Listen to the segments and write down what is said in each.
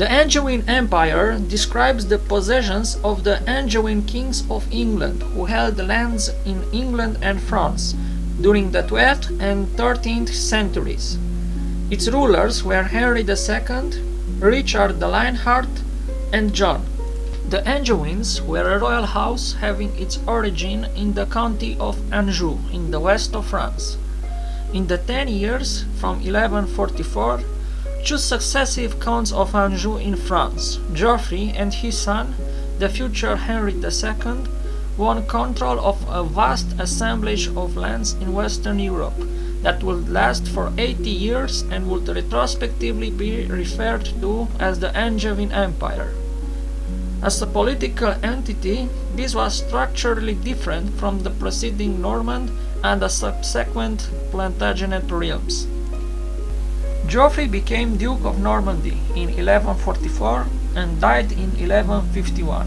The Angevin Empire describes the possessions of the Angevin kings of England who held lands in England and France during the 12th and 13th centuries. Its rulers were Henry II, Richard the Lionheart, and John. The Angevins were a royal house having its origin in the county of Anjou in the west of France. In the 10 years from 1144, two successive counts of Anjou in France, Geoffrey and his son, the future Henry II, won control of a vast assemblage of lands in Western Europe that would last for 80 years and would retrospectively be referred to as the Angevin Empire. As a political entity, this was structurally different from the preceding Norman and the subsequent Plantagenet realms. Geoffrey became Duke of Normandy in 1144 and died in 1151.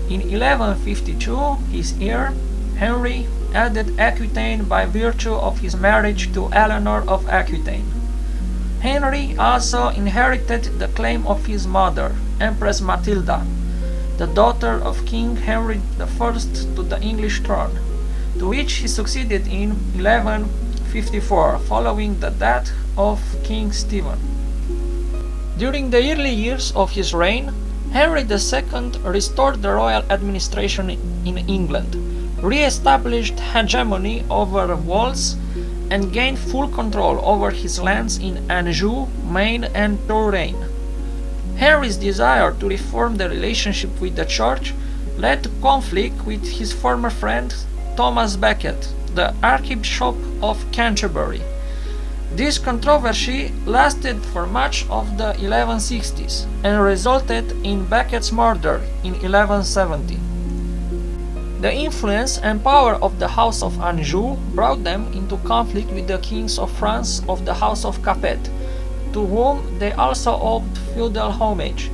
In 1152, his heir, Henry, added Aquitaine by virtue of his marriage to Eleanor of Aquitaine. Henry also inherited the claim of his mother, Empress Matilda, the daughter of King Henry I to the English throne, to which he succeeded in 1154 following the death of King Stephen. During the early years of his reign, Henry II restored the royal administration in England, re-established hegemony over Wales, and gained full control over his lands in Anjou, Maine, and Touraine. Henry's desire to reform the relationship with the Church led to conflict with his former friend Thomas Becket, the Archbishop of Canterbury. This controversy lasted for much of the 1160s and resulted in Becket's murder in 1170. The influence and power of the House of Anjou brought them into conflict with the kings of France of the House of Capet, to whom they also owed feudal homage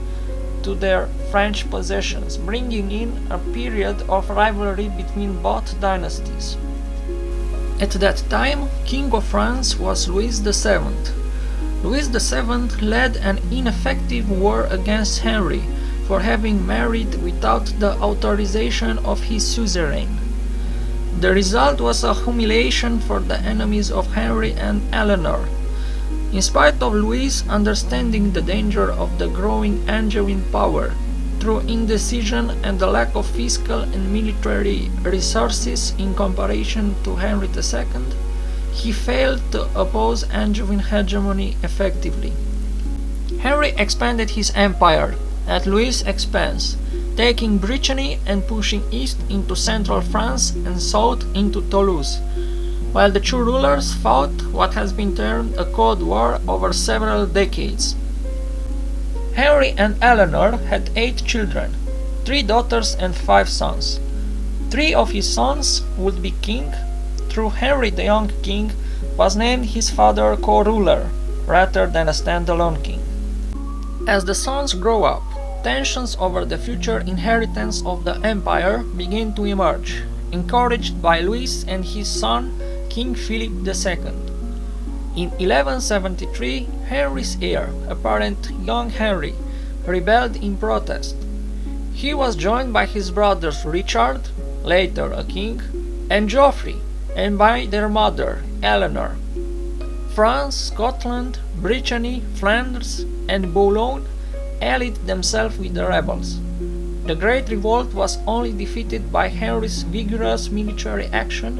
to their French possessions, bringing in a period of rivalry between both dynasties. At that time, King of France was Louis VII. Louis VII led an ineffective war against Henry for having married without the authorization of his suzerain. The result was a humiliation for the enemies of Henry and Eleanor. In spite of Louis understanding the danger of the growing Angevin power, through indecision and the lack of fiscal and military resources in comparison to Henry II, he failed to oppose Angevin hegemony effectively. Henry expanded his empire at Louis' expense, taking Brittany and pushing east into central France and south into Toulouse, while the two rulers fought what has been termed a Cold War over several decades. Henry and Eleanor had 8 children, 3 daughters and 5 sons. 3 of his sons would be king, through Henry the young king was named his father co-ruler, rather than a standalone king. As the sons grow up, tensions over the future inheritance of the empire begin to emerge, encouraged by Louis and his son, King Philip II. In 1173, Henry's heir, apparent young Henry, rebelled in protest. He was joined by his brothers Richard, later a king, and Geoffrey, and by their mother, Eleanor. France, Scotland, Brittany, Flanders, and Boulogne allied themselves with the rebels. The Great Revolt was only defeated by Henry's vigorous military action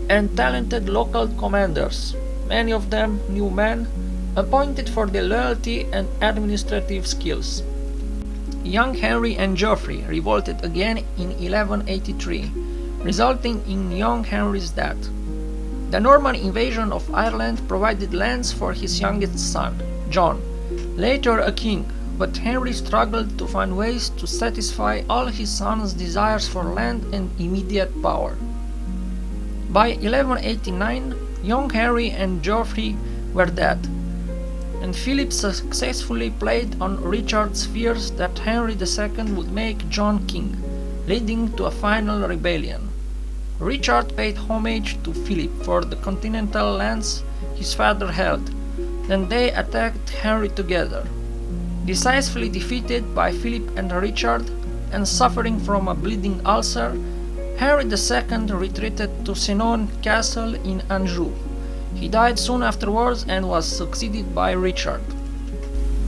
and talented local commanders, many of them new men, appointed for their loyalty and administrative skills. Young Henry and Geoffrey revolted again in 1183, resulting in young Henry's death. The Norman invasion of Ireland provided lands for his youngest son, John, later a king, but Henry struggled to find ways to satisfy all his son's desires for land and immediate power. By 1189, young Henry and Geoffrey were dead, and Philip successfully played on Richard's fears that Henry II would make John king, leading to a final rebellion. Richard paid homage to Philip for the continental lands his father held, then they attacked Henry together. Decisively defeated by Philip and Richard, and suffering from a bleeding ulcer, Henry II retreated to Senones Castle in Anjou. He died soon afterwards and was succeeded by Richard.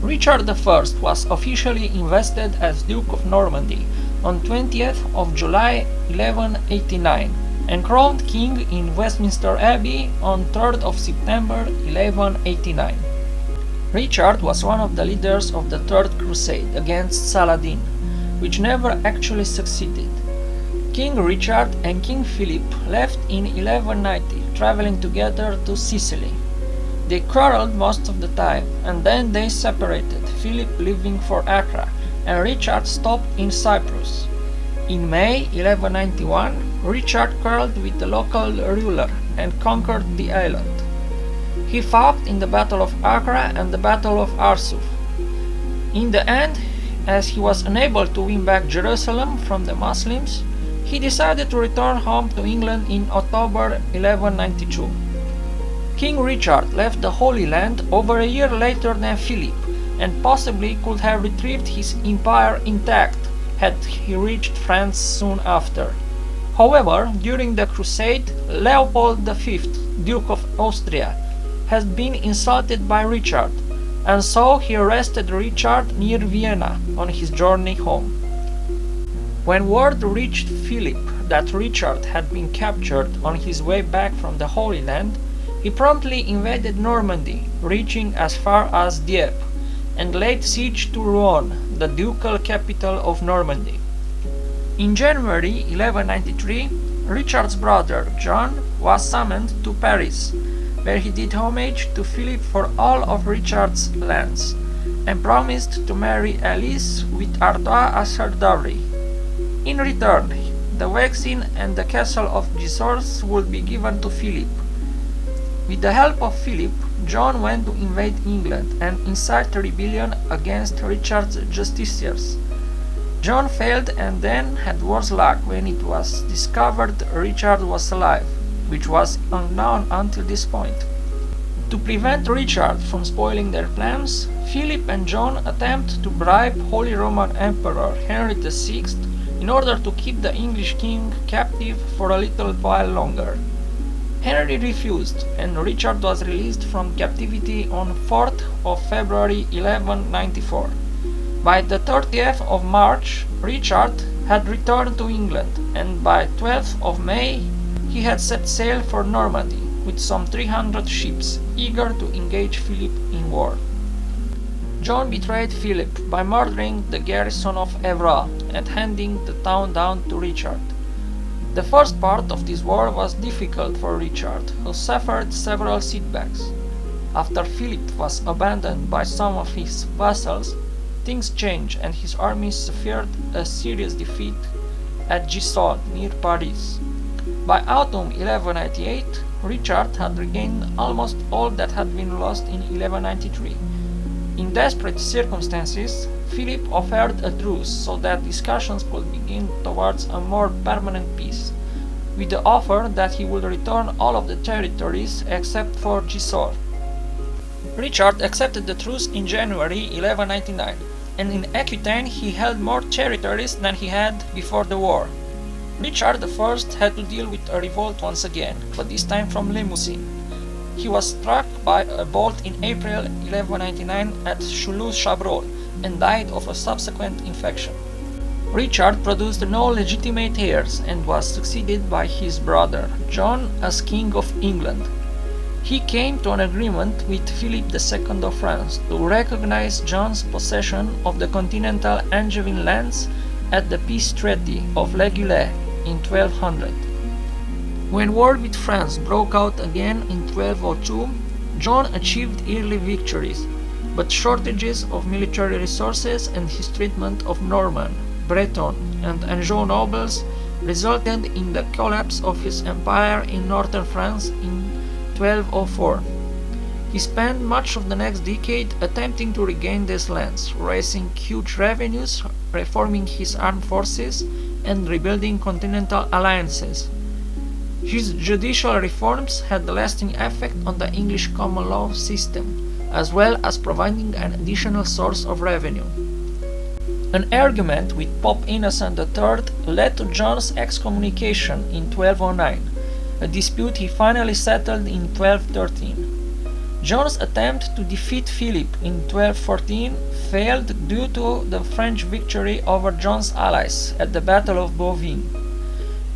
Richard I was officially invested as Duke of Normandy on 20th of July 1189 and crowned king in Westminster Abbey on 3rd of September 1189. Richard was one of the leaders of the Third Crusade against Saladin, which never actually succeeded. King Richard and King Philip left in 1190, traveling together to Sicily. They quarreled most of the time, and then they separated, Philip leaving for Accra, and Richard stopped in Cyprus. In May 1191, Richard quarreled with the local ruler and conquered the island. He fought in the Battle of Accra and the Battle of Arsuf. In the end, as he was unable to win back Jerusalem from the Muslims, he decided to return home to England in October 1192. King Richard left the Holy Land over a year later than Philip, and possibly could have retrieved his empire intact had he reached France soon after. However, during the Crusade, Leopold V, Duke of Austria, had been insulted by Richard, and so he arrested Richard near Vienna on his journey home. When word reached Philip that Richard had been captured on his way back from the Holy Land, he promptly invaded Normandy, reaching as far as Dieppe, and laid siege to Rouen, the ducal capital of Normandy. In January 1193, Richard's brother John was summoned to Paris, where he did homage to Philip for all of Richard's lands, and promised to marry Alice with Artois as her dowry. In return, the Vexin and the castle of Gisors would be given to Philip. With the help of Philip, John went to invade England and incite a rebellion against Richard's justiciars. John failed and then had worse luck when it was discovered Richard was alive, which was unknown until this point. To prevent Richard from spoiling their plans, Philip and John attempt to bribe Holy Roman Emperor Henry VI in order to keep the English king captive for a little while longer. Henry refused, and Richard was released from captivity on 4th of February 1194. By the 30th of March, Richard had returned to England, and by 12th of May he had set sail for Normandy with some 300 ships, eager to engage Philip in war. John betrayed Philip by murdering the garrison of Evreux and handing the town down to Richard. The first part of this war was difficult for Richard, who suffered several setbacks. After Philip was abandoned by some of his vassals, things changed and his army suffered a serious defeat at Gisors near Paris. By autumn 1198, Richard had regained almost all that had been lost in 1193. In desperate circumstances, Philip offered a truce so that discussions could begin towards a more permanent peace, with the offer that he would return all of the territories except for Gisors. Richard accepted the truce in January 1199, and in Aquitaine he held more territories than he had before the war. Richard I had to deal with a revolt once again, but this time from Limousin. He was struck by a bolt in April 1199 at Choulouse-Chabrol and died of a subsequent infection. Richard produced no legitimate heirs and was succeeded by his brother, John, as King of England. He came to an agreement with Philip II of France to recognize John's possession of the continental Angevin lands at the peace treaty of Legulé in 1200. When war with France broke out again in 1202, John achieved early victories, but shortages of military resources and his treatment of Norman, Breton, and Anjou nobles resulted in the collapse of his empire in northern France in 1204. He spent much of the next decade attempting to regain these lands, raising huge revenues, reforming his armed forces, and rebuilding continental alliances. His judicial reforms had a lasting effect on the English common law system, as well as providing an additional source of revenue. An argument with Pope Innocent III led to John's excommunication in 1209, a dispute he finally settled in 1213. John's attempt to defeat Philip in 1214 failed due to the French victory over John's allies at the Battle of Bouvines.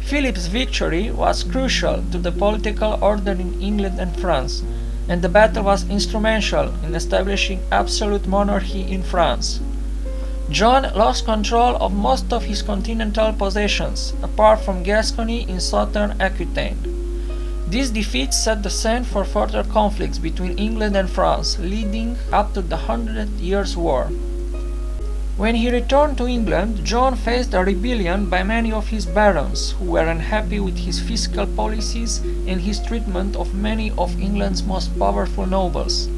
Philip's victory was crucial to the political order in England and France, and the battle was instrumental in establishing absolute monarchy in France. John lost control of most of his continental possessions, apart from Gascony in southern Aquitaine. This defeat set the scene for further conflicts between England and France, leading up to the Hundred Years' War. When he returned to England, John faced a rebellion by many of his barons, who were unhappy with his fiscal policies and his treatment of many of England's most powerful nobles.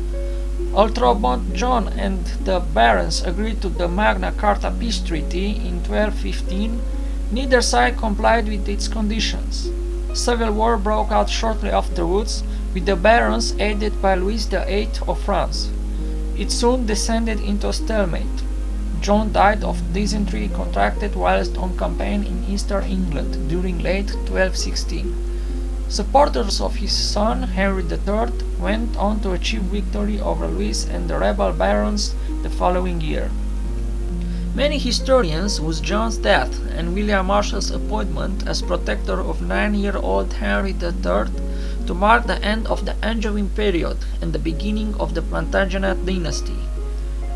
Although both John and the barons agreed to the Magna Carta peace treaty in 1215, neither side complied with its conditions. Civil war broke out shortly afterwards, with the barons aided by Louis VIII of France. It soon descended into a stalemate. John died of dysentery contracted whilst on campaign in eastern England during late 1216. Supporters of his son Henry III went on to achieve victory over Louis and the rebel barons the following year. Many historians use John's death and William Marshall's appointment as protector of 9-year-old Henry III to mark the end of the Angevin period and the beginning of the Plantagenet dynasty.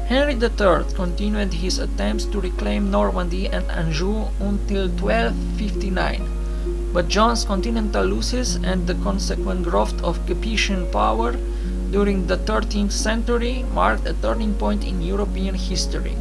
Henry III continued his attempts to reclaim Normandy and Anjou until 1259, but John's continental losses and the consequent growth of Capetian power during the 13th century marked a turning point in European history.